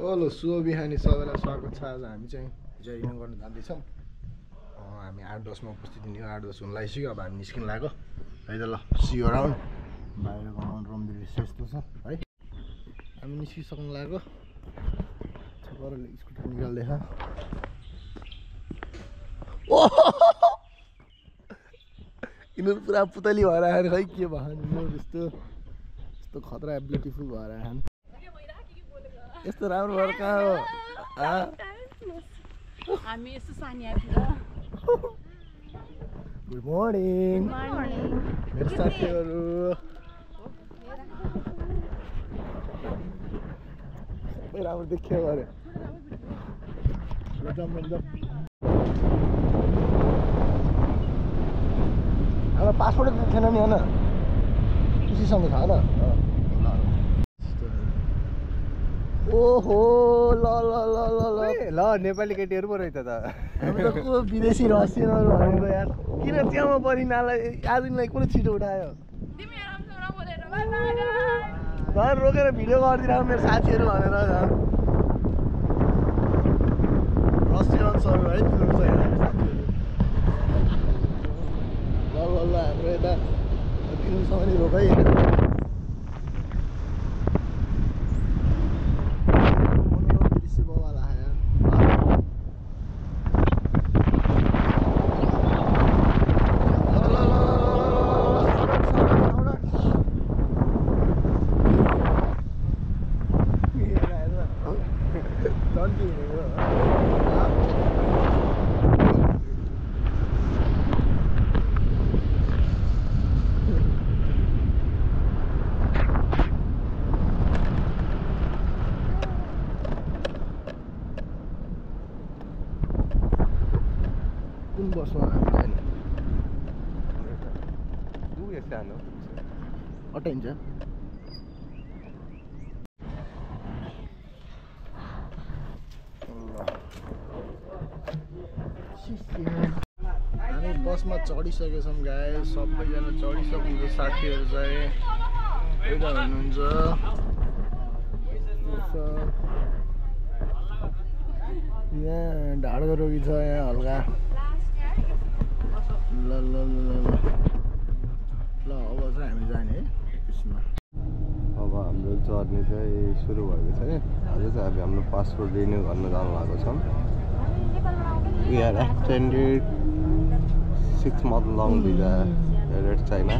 Hello शुभ बिहानी सबैलाई स्वागत छ। आज हामी चाहिँ जगिङ गर्न जाँदैछौँ। हामी 8:10 मा उपस्थित हुने हो। 8:10 हुन लागिसक्यो। अब हामी निस्किन लाग्यो है त। ल सी यु अराउन्ड। बाहिरको मनोरम दृश्य यस्तो छ है। हामी निस्किसक्नु लाग्यो। छोराले स्कुटर निकाल्दैछ। यिनीहरू पुरा पुतली भएर आएर खै के भयो यस्तो यस्तो खतरा ब्युटिफुल भएर आएन। यस्तो राम्रो भएर कहाँ हो? हामी यस्तो सानी गुड मर्निङ मेरो साथीहरू। सबै राम्रो देखियो अरे। अब पासपोर्ट थिएन नि होइन खुसीसँग छ होइन। ओहो ल ल ल ल ल ल नेपाली केटीहरू पो रहेछ त। हामी त को विदेशी रहस्यहरू भनेको यार। किन त्यहाँमा परिनालाई आज यिनीलाई कुन छिटो उठायो? घर रोकेर भिडियो गरिदिरहेको मेरो साथीहरू भनेर झन् रहस्यवंशहरू है तिनीहरू छ यहाँ साथीहरू। ल ल ल हाम्रो यता तिनीहरूसँग नि रोक है। कुन बसमा हामी सानो अटाइन्छ? हामी बसमा चढिसकेका छौँ गाइस। सबैजना चढिसक्नुहुन्छ। साथीहरू चाहिँ यता हुनुहुन्छ। यहाँ ढाडको रोगी छ यहाँ हल्का। ल ल ल ल ल अब चाहिँ हामी जाने है त्यसमा। अब हाम्रो जर्नी चाहिँ सुरु भएको छ है। आज चाहिँ हामी हाम्रो पासपोर्ट रिन्यू गर्न जानु भएको छौँ। We are extended 6 month long visa at China.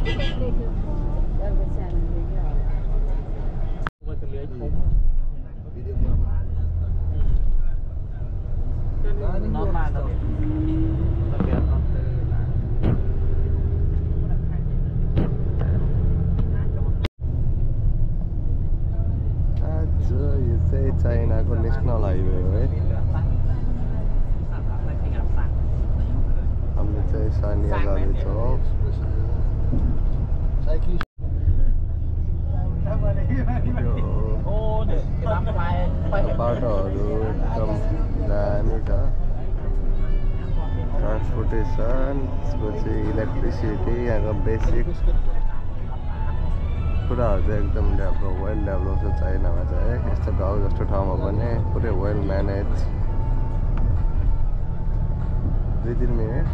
यो चाहिँ चाइनाको नेसनल हाइवे हो है। हामी चाहिँ सानिया जाँदैछौँ। बाटोहरू एकदम दामी छ। ट्रान्सपोर्टेसन, त्यसपछि इलेक्ट्रिसिटी, यहाँको बेसिक कुराहरू चाहिँ एकदम वेल डेभलप छ चाइनामा चाहिँ। यस्तो गाउँ जस्तो ठाउँमा पनि पुरै वेल म्यानेज। 2-3 मिनट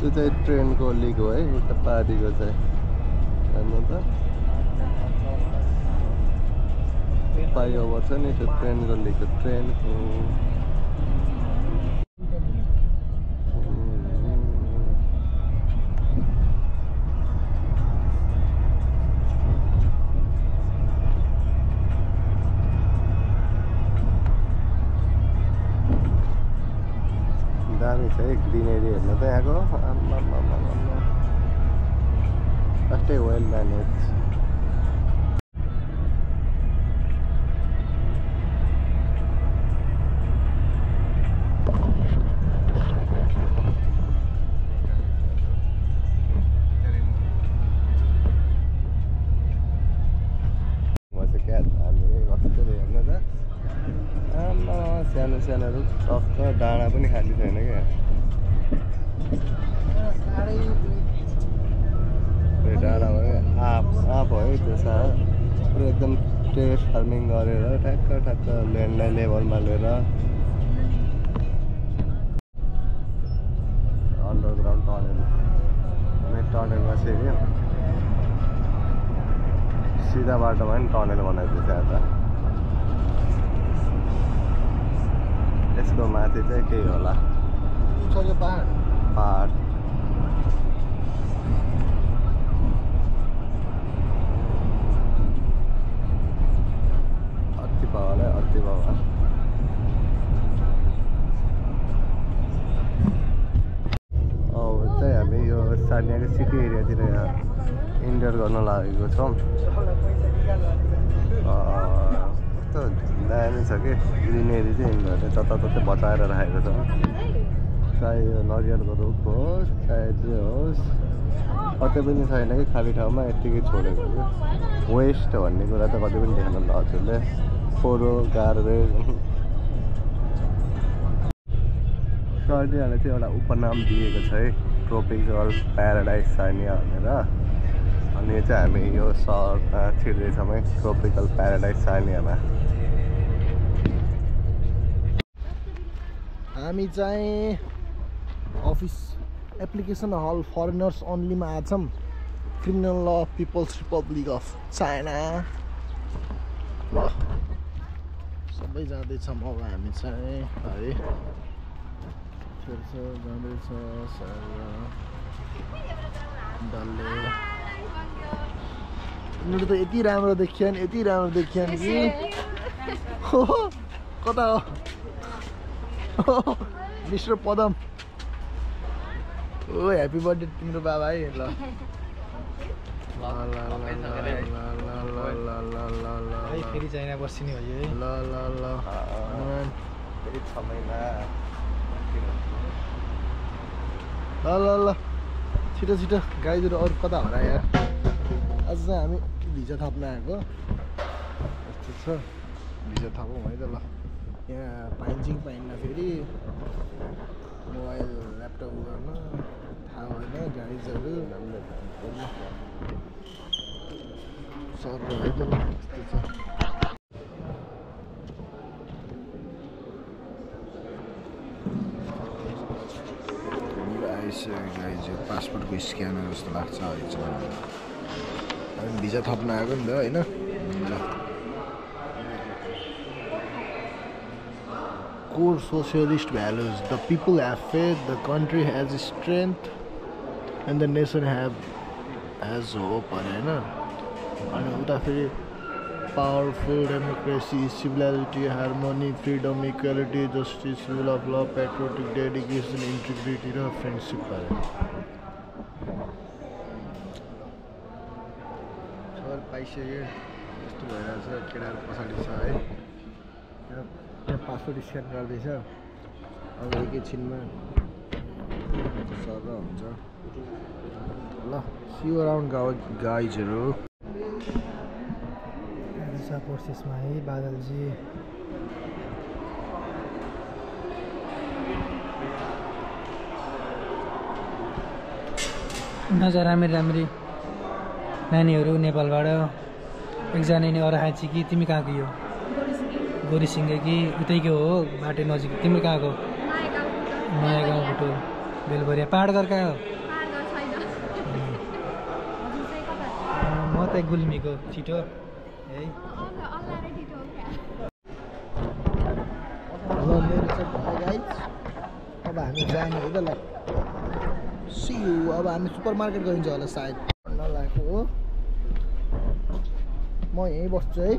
त्यो चाहिँ ट्रेनको लिक हो है। उता पारीको चाहिँ हेर्नु त फ्लाइओभर छ नि, त्यो ट्रेनको लिक हो। ट्रेनको दामी छ है ग्रिनेरी हेर्नु त यहाँको। फर्स्टै वेल म्यानेज। म चाहिँ क्या हामी अस्ति स्क्यानहरू टक्क डाँडा पनि खाली छैन क्या डाँडा भयो आँप हो है त्यो सारा पुरा एकदम टेरेस फार्मिङ गरेर ठ्याक्क ल्यान्डलाई लेभलमा लिएर अन्डरग्राउन्ड टनल मेन टनलमा चाहिँ सिधा बाटोमा पनि टनल बनाइदिन्छ यता यसको माथि चाहिँ केही होला पहाड अति पावर चाहिँ हामी यो सानियाको सिटी एरियातिर इन्टर गर्न लागेको छौँ कस्तो दामी छ कि ग्रिनेरी चाहिँ यिनीहरूले जताततै बचाएर राखेको छ चाहे यो नरिवलको रुख होस् चाहे जे होस् कतै पनि छैन कि खाली ठाउँमा यत्तिकै छोडेको कि वेस्ट भन्ने कुरा त कतै पनि देख्न ल हजुरले फोहोर गार्बेज सानियालाई चाहिँ एउटा उपनाम दिएको छ है ट्रोपिकल प्याराडाइज सानिया भनेर अनि चाहिँ हामी यो सहरमा छिर्दैछौँ है ट्रोपिकल प्याराडाइज सानियामा हामी चाहिँ अफिस एप्लिकेसन हल फरेनर्स ओन्लीमा आछौँ क्रिमिनल ल पिपल्स रिपब्लिक अफ चाइना ल सबै जाँदैछौँ अब हामी चाहिँ है जाँदैछ डल्ले यिनीहरू त यति राम्रो देखिएन कि हो कता हो मिस्टर पदम ओ ह्याप्पी बर्थडे तिम्रो बाबा है ल फेरि चाइना बस्ने हो यो ल फेरि 6 महिना ल छिटो गाईहरू अरू कता होला यार आज चाहिँ हामी भिजा थप्न आएको यस्तो छ भिजा थपौँ है त ल यहाँ पाइन्छ कि पाइन्न फेरि मोबाइल ल्यापटप गर्न थाहा होइन गाइजहरू सर है त ल यस्तो छ आइसक्यो पासपोर्टको स्क्यानर जस्तो लाग्छ है भिजा थप्न आएको नि त होइन core socialist values the people have faith the country has strength and the nation has hope अरे होइन अनि उता फेरि powerful democracy civility harmony freedom equality justice rule of law patriotic dedication integrity र फ्रेन्डसिप अरे सर पाइसक्यो यस्तो भइरहेछ केटाहरू पछाडि छ है त्यहाँ पासपोर्ट स्क्यान गर्दैछ अब एकैछिनमा सर हुन्छ ल सी यु अराउन्ड गाइजहरू प्रोसेसमा है बादलजी नजर राम्री नानीहरू नेपालबाट एकजना नि अराखाँची कि तिमी कहाँको यो गोरीसिङ्गे कि उतैको हो बाटो नजिक तिम्रो कहाँको नयाँ गाउँबाट बेलबरिया पहाडघर कहाँ हो म त गुल्मीको छिटो है ल मेरो चाहिँ भयो गाइज अब हामी जाने हो त ल सी यु अब हामी सुपर मार्केट गइन्छ होला सायद नलागेको हो म यहीँ बस्छु है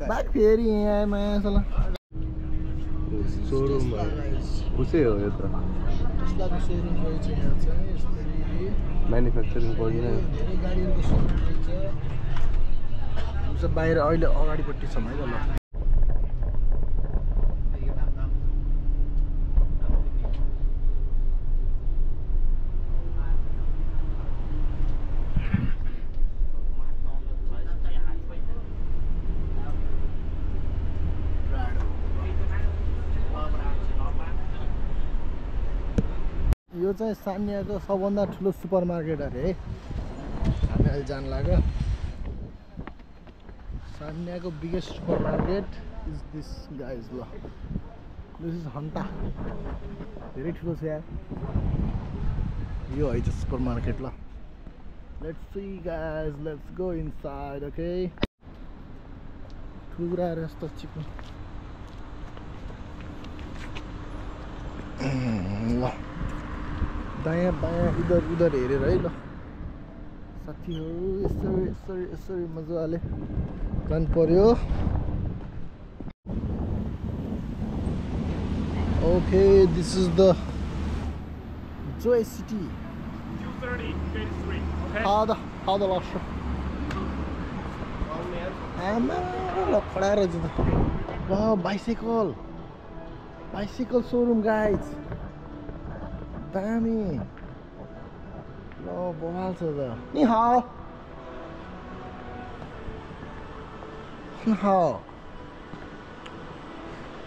बाइक फेरि यहाँ आएँ माया सला सोरुम उसै हो यो त टेस्लाको सोरुम रहेछ यहाँ चाहिँ यसरी म्यानुफ्याक्चरिङ गर्ने धेरै गाडीहरूको सोरुम रहेछ बाहिर अहिले अगाडिपट्टि छौँ है त ल चाहिँ सान्याको सबभन्दा ठुलो सुपर मार्केट अरे है हामी अहिले जान लाग्यो सान्याको biggest supermarket is this guys ल दिस इज हन्टा धेरै ठुलो छ यार यो है चाहिँ सुपर मार्केट ल let's see guys let's go inside okay ठुलो कुराहरू यस्तो चिक्नु ल दायाँ बायाँ इधर उधर हेरेर है ल साथीहरू यसरी यसरी यसरी मजाले जानु पर्यो okay this is the Joy city 230, okay, 3. Okay. How the last आमा ल खडा रहेछ त ल बाइसाइकल सोरुम गाइज दामी ल बवाल छ त नि how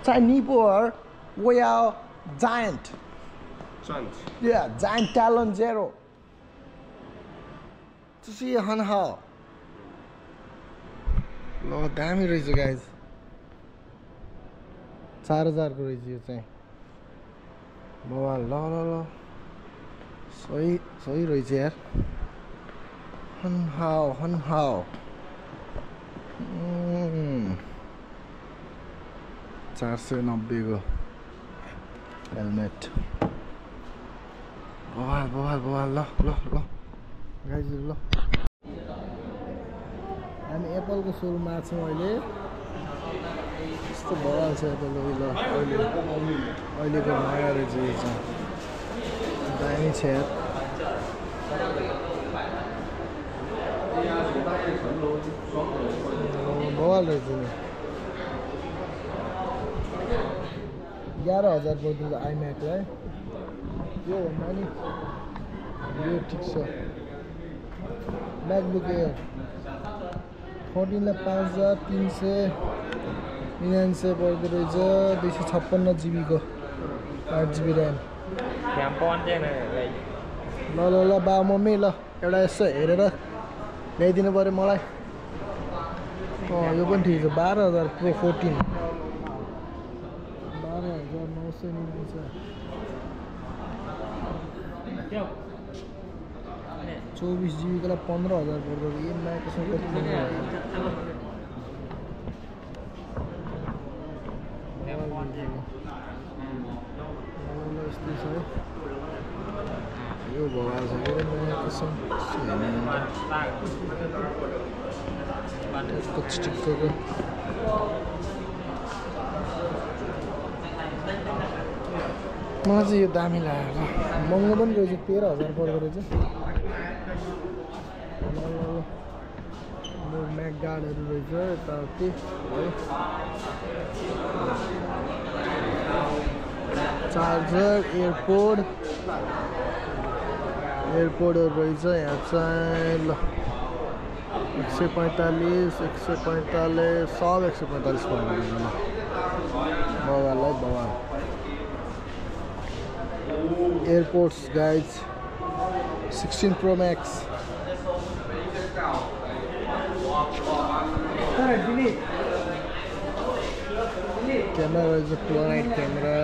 在尼泊尔我要 giant yeah giant talon zero 这是也很好ल दामी रहेछ गाइज 4000 को रहेछ यो चाहिँ बवाल ल ल ल सही रहेछ यार हन हाउ 490 को हेलमेट बवाल ल गाइज ल हामी एप्पलको सोरुममा छौँ अहिले यस्तो बवाल छ एप्पलको ल अहिलेको नयाँ रहेछ यो चाहिँ दामी छ यार बवाल रहेछ नि 11,000 पर्छ आइम्याकलाई यो भन्दा नि यो ठिक छ म्याकबुक एयर 14 लाई 5,399 पर्दो रहेछ 256 GB को 8 GB ऱ्याम ल बा मम्मी ल एउटा यसो हेरेर ल्याइदिनु पर्यो मलाई यो पनि ठिक छ 12,000 प्रो 14 12,999 24 GB को 15,000 पर्दो ये मैं कसम कति यो बवाल छ के मैं कसम यसको स्टिकरको मलाई चाहिँ यो दामी लाग्यो महँगो पनि रहेछ 13,000 पर्दो रहेछ म्याक गार्डहरू रहेछ यताउति है चार्जर एयरपोर्टहरू रहेछ यहाँ चाहिँ ल 145 सब 145 पर्छ ल बवाल airports guys 16 Pro Max camera रहेछ फ्लोराइड कैमरा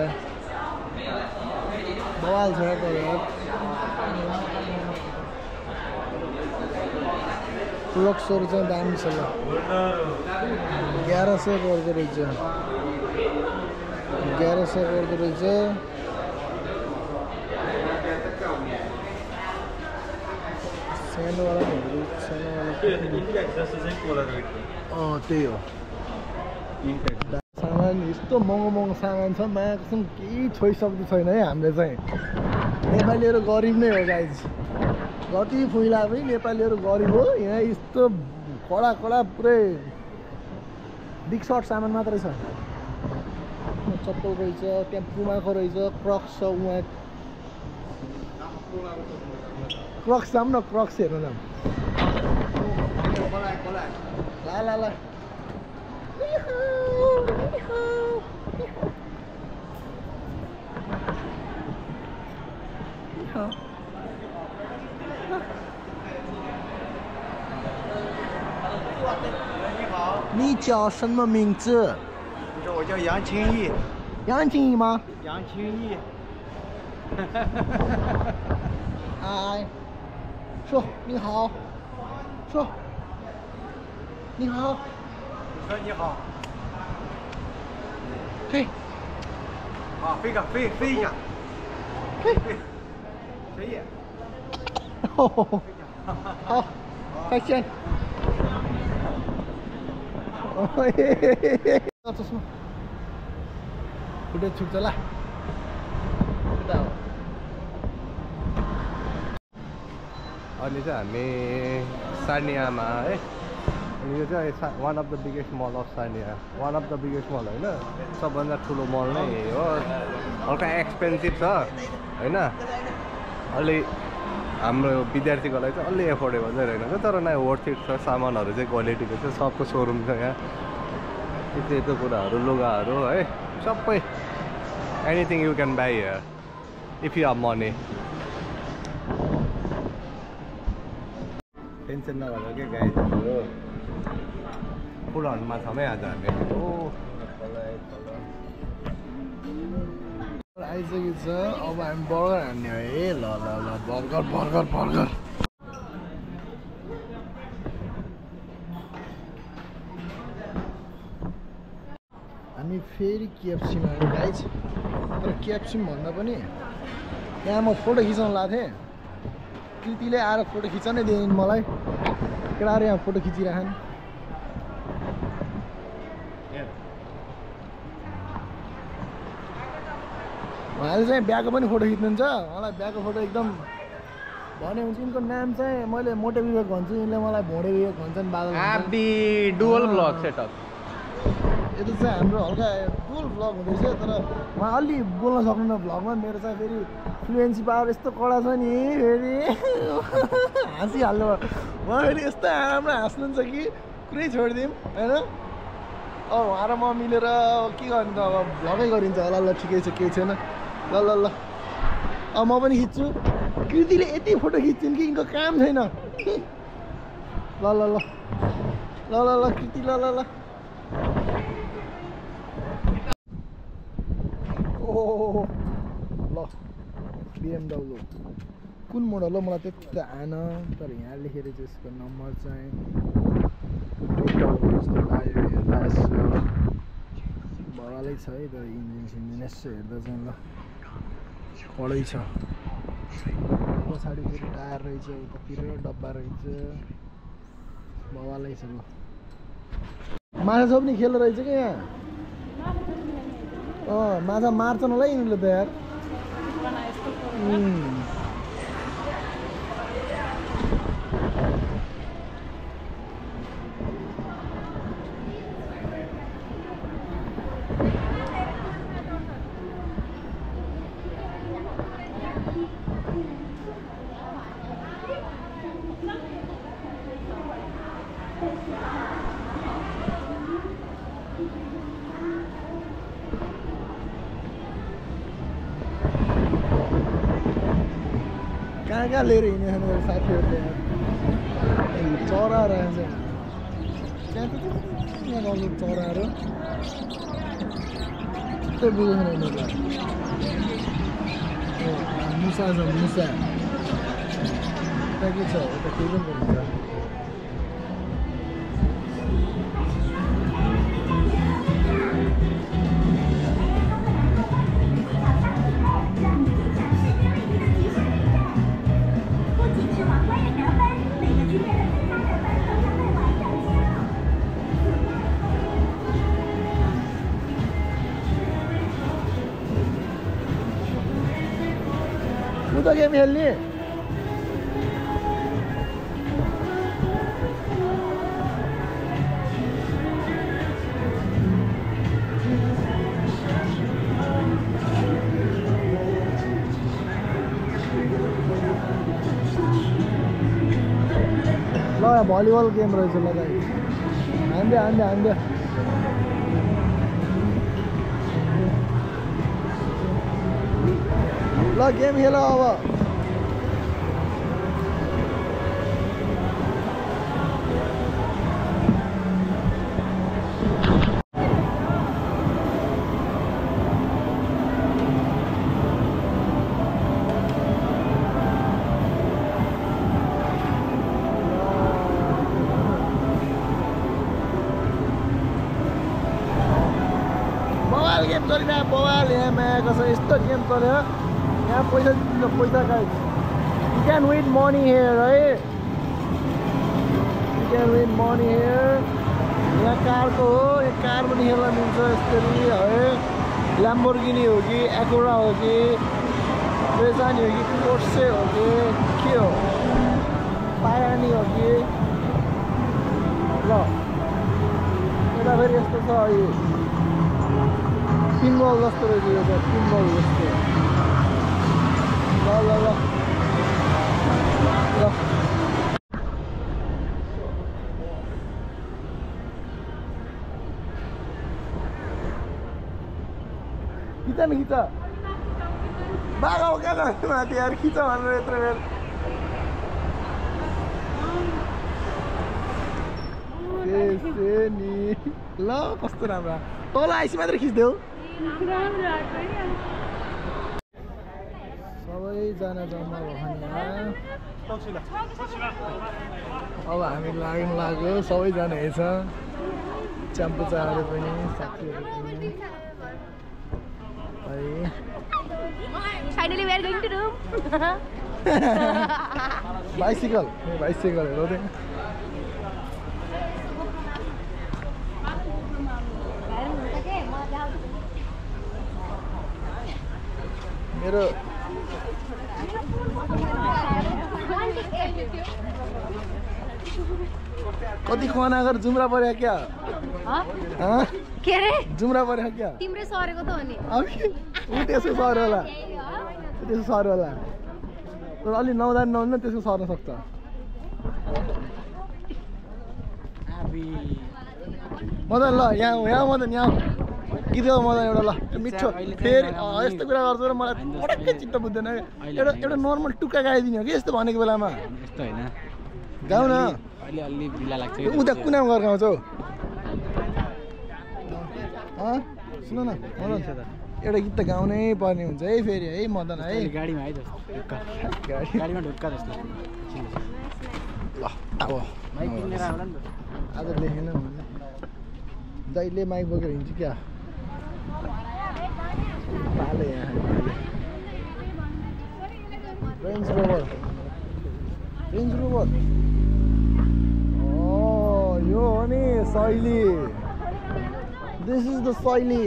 बवाल छ त यार फ्लक्सहरू चाहिँ दामी छ ल 1100 पर्दो रहेछ 1100 पर्दो रहेछ सानोवाला त्यही हो सामान यस्तो महँगो सामान छ माया कसम केही छोइसक्दो छैन है हामीले चाहिँ नेपालीहरू गरिब नै हो गाइज जति फुइला पनि नेपालीहरू गरिब हो यहाँ यस्तो कडा पुरै बिग सर्ट सामान मात्रै छ चप्पल रहेछ त्यहाँ पुमाको रहेछ क्रक्स छ उहाँ क्रक्स जाऊँ न क्रक्स हेर्न जाऊँ ल 你叫什么名字？你说我叫杨清义，杨静怡吗？杨清义。嗨，说你好，说你好，你说你好，嘿，好，飞一下，嘿，谁也？好，再见。चस्मा खुट्टा छुट्छ ल खुट्टा हो अनि चाहिँ हामी सार्नियामा है अनि यो चाहिँ one of the biggest mall of Sarnia one of the biggest mall होइन सबभन्दा ठुलो मल नै हो हल्का एक्सपेन्सिभ छ होइन अलि हाम्रो विद्यार्थीको लागि चाहिँ अलि एफोर्डेबल चाहिँ रहेन तर नै वर्थ इट छ सामानहरू चाहिँ क्वालिटीको छ सबको सोरुम छ यहाँ यस्तो कुराहरू लुगाहरू है सबै anything you can by here if you have money tension नगरेर के गाइजहरू फुल हन्डमा छौँ है आज हामी आइसकेको छ अब हामी बर्गर हान्ने हो है ल ल ल बर्गर बर्गर बर्गर हामी फेरि केएफसीमा आयौँ गाइज तर केएफसी भन्दा पनि यहाँ म फोटो खिचाउन लाएको थिएँ कृतिले आएर फोटो खिच्नै दिएन मलाई केटाहरू यहाँ फोटो खिचिरहन् उहाँले चाहिँ बिहाको पनि फोटो खिच्नुहुन्छ मलाई बिहाको फोटो एकदम भने हुन्छ यिनको नाम चाहिँ मैले मोटे विवेक भन्छु यिनले मलाई भोडे विवेक भन्छन् बादल डुअल ब्लग सेटअप यता चाहिँ हाम्रो हल्का डुअल भ्लग हुँदैछ तर उहाँ अलि बोल्न सक्नुहुन्न भ्लगमा मेरो चाहिँ फेरि फ्लुएन्सी पावर यस्तो कडा छ नि फेरि हाँसिहाल्नु उहाँ फेरि यस्तो राम्रो हाँस्नुहुन्छ कि कुरै छोडिदिउँ होइन अब उहाँ र म मिलेर के गर्ने त अब भ्लगै गरिन्छ होला ल ठिकै छ केही छैन ल ल ल अब म पनि खिच्छु कृतिले यति फोटो खिच्छन् कि यिनको काम छैन ल ल ल ल ल ल कृति ल ल ल ओहो ल BMW कुन मोडल हो मलाई त्यति त आएन तर यहाँ लेखेर चाहिँ यसको नम्बर चाहिँ जस्तो लाग्यो बगालै छ है तर इन्जिन सिन्जिन यसो हेर्दा चाहिँ ल कडै छ पछाडि फेरि टायर रहेछ उतातिर डब्बा रहेछ बगालै छ ल माछा छोप्ने खेल रहेछ क्या यहाँ माछा मार्छन् होला यिनीहरूले त यार कहाँ लिएर हिँड्ने मेरो साथीहरूले चरा रहेछ त्यहाँ त यहाँ गाउँको चराहरू त्यस्तै बुझ्दैन उनीहरूलाई मुसा छ मुसा उता के छ उता केही पनि हुन्छ उता गेम खेल्ने ल भलिबल गेम रहेछ ल दाइ हान्दे हान्दे हान्दे ल गेम खेल अब चलिरहेको बवाल यहाँ मायाको छ यस्तो गेम चल्यो यहाँ पैसा दिन्छ पैसा guys you can win money here है you can win money here यहाँ कारको हो यो कार पनि खेल्न मिल्छ यसरी है ल्याम्बोर्गिनी हो कि एकोरा हो कि रेजानी हो कि पोर्से हो कि के हो पायानी हो कि ल यता फेरि यस्तो छ यो पिनबल जस्तो रहेछ यो त पिनबल जस्तो ल ल ल ल खिचा न खिचा बाघ क्या जाने माथि यार खिचा भनेर यत्रो बेर नि ल कस्तो राम्रो तल आइसी मात्र खिच्देऊ सबैजना जम्मा भयो अब हामी लाग्यो सबैजना हेर्छ च्याम्पुचाहरू पनि साथीहरू पनि Finally, we are going to room. bicycle हेरौ त्यहाँ मेरो कति खना गरेर जुम्रा पर्यो क्या के रे जुम्रा पर्यो क्या तिम्रै सरेको त हो नि ऊ त्यसको सर होला तर अलि नौदान नहुन्न त्यसको सर्न सक्छ मदन ल यहाँ मदन यहाँ गीत गाऊ मदन एउटा ल मिठो फेरि यस्तो कुरा गर्छु र मलाई पटक्कै चित्त बुझ्दैन एउटा नर्मल टुक्का गाइदिने हो कि यस्तो भनेको बेलामा यस्तो होइन गाउँ न अलि ढिला लाग्छ उता कुनामा गरेर गाउँछौ सुन न मदन एउटा गीत त गाउनै पर्ने हुन्छ है फेरि है मदन है गाडीमा है गाडीमा ढुक्का जस्तो ल अब माइक किनेर आउला नि आज लेखेन जहिले माइक बोकेर हिँड्छु क्या पाले यहाँ रेन्ज रोभर यो हो नि शैली दिस इज द शैली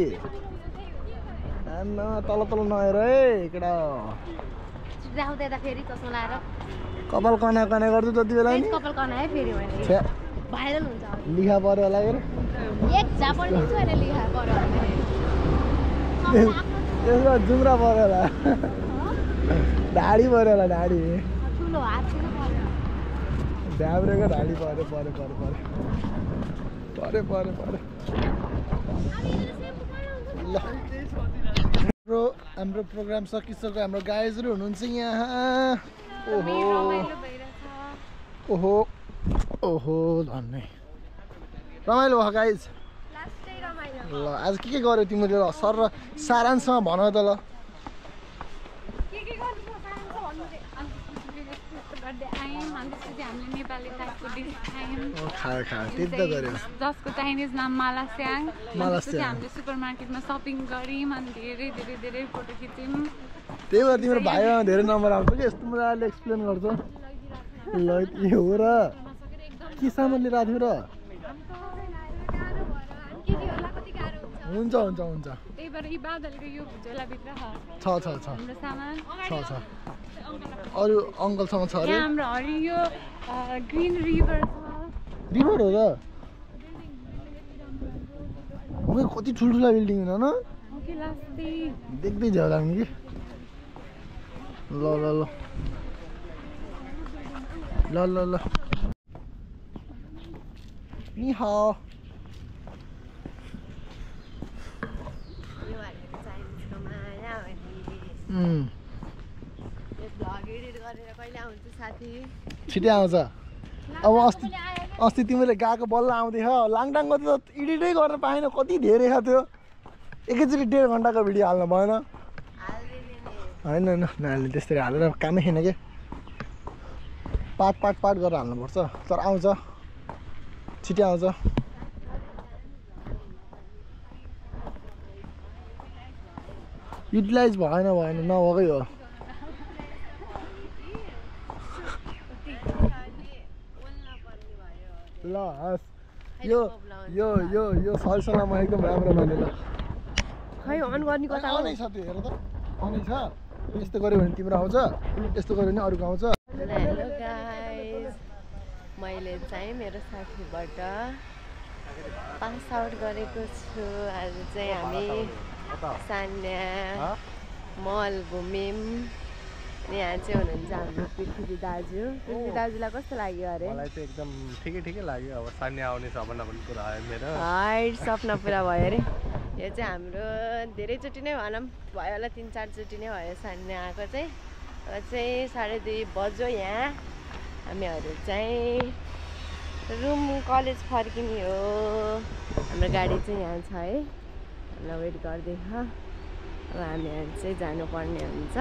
तल नहेर है केटा फेरि चस्मा लाएर कपाल कना गर्छु जति बेला नि कपाल कनाए फेरि भाइरल हुन्छ लिखा पर्यो होला के एक झापड पनि छैन लिखा पर्यो त्यसमा जुम्रा पर्यो होला ढाडी पर्यो होला ढाडी ठुलो हात पर्यो ढ्याब्रेको ढाडी पर्यो ल हाम्रो प्रोग्राम सकिसक्यो हाम्रो गाइजहरू हुनुहुन्छ यहाँ ओहो धन्य रमाइलो भयो गाइज ल आज के गर्यो तिमीले ल सर र सारांशमा भन त ल जसको चाइनिज नाम मालास्याङ हामीले सुपर मार्केटमा सपिङ गऱ्यौँ अनि धेरै धेरै धेरै फोटो खिच्यौँ त्यही भएर तिम्रो भाइमा धेरै नम्बर आउँछ कि यस्तो मजाले एक्सप्लेन गर्छ ल यो हो र के सामान लिएर आएको थियो र हुन्छ त्यही भएर यी बादलको यो झोलाभित्र छ हाम्रो सामान छ अरू अङ्कलसँग छ अरे हाम्रो हरियो ग्रिन रिभर रिभर हो र कति ठुल्ठुला बिल्डिङ हुन न देख्दै झ्याउ लाग्ने कि ल नि हाओ छिटै आउँछ अब अस्ति तिमीले गएको बल्ल आउँदै लाङटाङको त एडिटै गर्न पाएन कति धेरै थियो एकैचोटि 1.5 घन्टाको भिडियो हाल्नु भएन होइन नहाल्ने त्यसरी हालेर कामै छैन के पार्ट गरेर हाल्नुपर्छ तर आउँछ छिटै आउँछ युटिलाइज भएन नभएकै हो। ल हस् यो यो यो यो सरसल्लाहमा एकदम राम्रो माने ल। खै अन गर्ने कता हो? अनै छ त्यो हेर त अनै छ। यस्तो गर्यो भने तिम्रो आउँछ, यस्तो गर्यो भने अरूको आउँछ। हेलो गाइस, मैले चाहिँ मेरो साथीबाट पास आउट गरेको छु। आज चाहिँ हामी सान्या मल घुम्यौँ। यहाँ चाहिँ हुनुहुन्छ हाम्रो पृथ्वी दाजु। पृथ्वी दाजुलाई कस्तो लाग्यो अरे? मलाई चाहिँ एकदम ठिकै लाग्यो। अब सान्या आउने सपना पनि पुरा आयो मेरो। हाइट सपना पुरा भयो अरे। यो चाहिँ हाम्रो धेरैचोटि नै भनौँ भयो होला, 3-4 चोटि नै भयो सान्या आएको चाहिँ। अब चाहिँ 2:30 बज्यो। यहाँ हामीहरू चाहिँ रुम कलेज फर्किने हो। हाम्रो गाडी चाहिँ यहाँ छ है, हामीलाई वेट गर्दैछ। अब हामीहरू चाहिँ जानुपर्ने हुन्छ।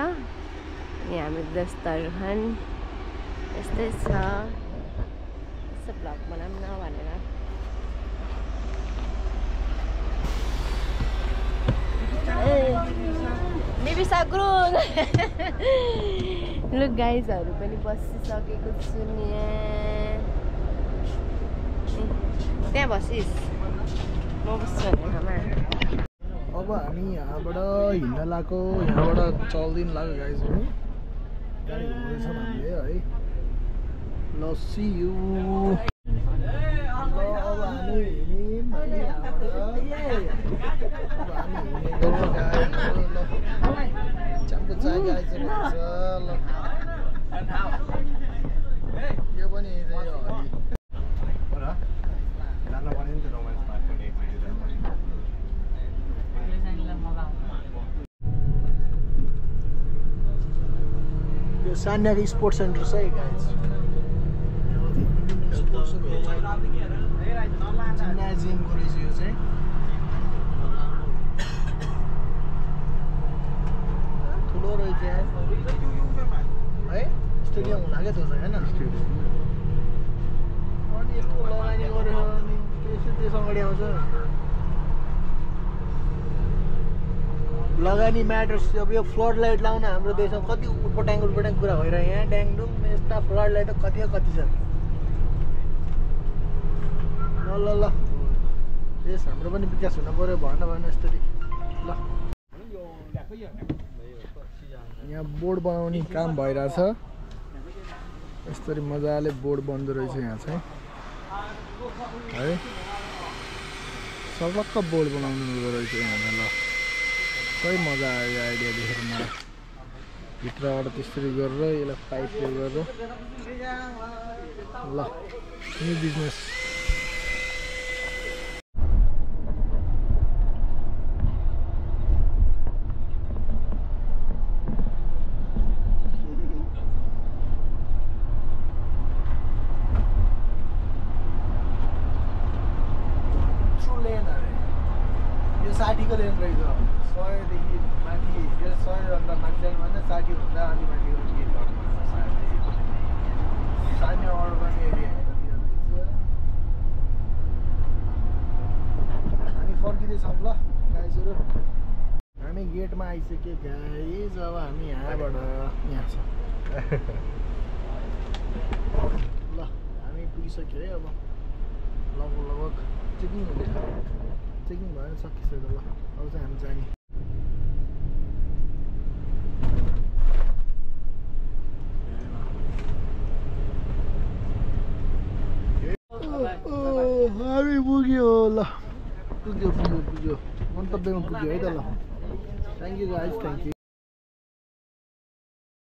अनि हाम्रो दोस्तहरू खान यस्तै छ। यस्तो भ्लग बनाऊँ न भनेर। निबिसा गुरुङ लुक गाइजहरू पनि बसिसकेको छु नि यहाँ। त्यहाँ बसिस्, म बस्छु ठाउँमा। अब हामी यहाँबाट हिँड्न लाग्यो, यहाँबाट चल्दिन लाग्यो गाइज हो। गाडी घुम्दैछौँ हामीले है। ल सी यू। अब हामी हिँड्यौँ है यहाँबाट। अब हामी हिँडेको गाइज ल च्याम्पो चाय गाइज रहेछ ल। यो पनि यही हो हरि। जानु पर्यो नि त रोमान्स पार्क पनि एकचोटि जानु पर्यो। यो सान्याको स्पोर्ट्स सेन्टर छ है गाइज। जिम्नाजियमको रहेछ यो चाहिँ। ठुलो रहेछ है, स्टेडियम हुन लाग्यो त्यो चाहिँ होइन। अनि यस्तो लगानी गऱ्यो अनि त्यस अगाडि आउँछ लगानी म्याटर्स। अब यो फ्लड लाइट लाउन हाम्रो देशमा कति उटपटाङ कुरा भइरह्यो। यहाँ ड्याङडुङ यस्ता फ्लड लाइट कति छ। ल ल देश हाम्रो पनि विकास हुन पऱ्यो भएन यसरी ल। यहाँ बोर्ड बनाउने काम भइरहेछ। यसरी मजाले बोर्ड बन्दो रहेछ यहाँ चाहिँ है। सबक्क बोर्ड बनाउनु रहेछ यहाँ ल। सही मजा आयो आइडिया देखेर मलाई। भित्रबाट त्यसरी गरेर यसलाई पाइपले गरेर ल न्यू बिजनेस। यो 60को लेन रहेछ। 100देखि माथि 100भन्दा माथि जानु भने 60 भन्दा अलि माथि गएर सान्या अर्डर गर्ने एरिया यतातिर रहेछ। हामी फर्किँदैछौँ ल गाइजहरू। हामी गेटमा आइसक्यो गाइज। अब हामी यहाँबाट यहाँ छ ल। हामी पुगिसक्यो है। अब लगभग चेकिङ हुँदैछ। चेकिङ भएर सकिसक्यो ल। अब चाहिँ हामी जाने। हामी पुग्यो ल। पुग्यो गन्तव्यमा पुग्यो है त ल। Thank you guys, thank you.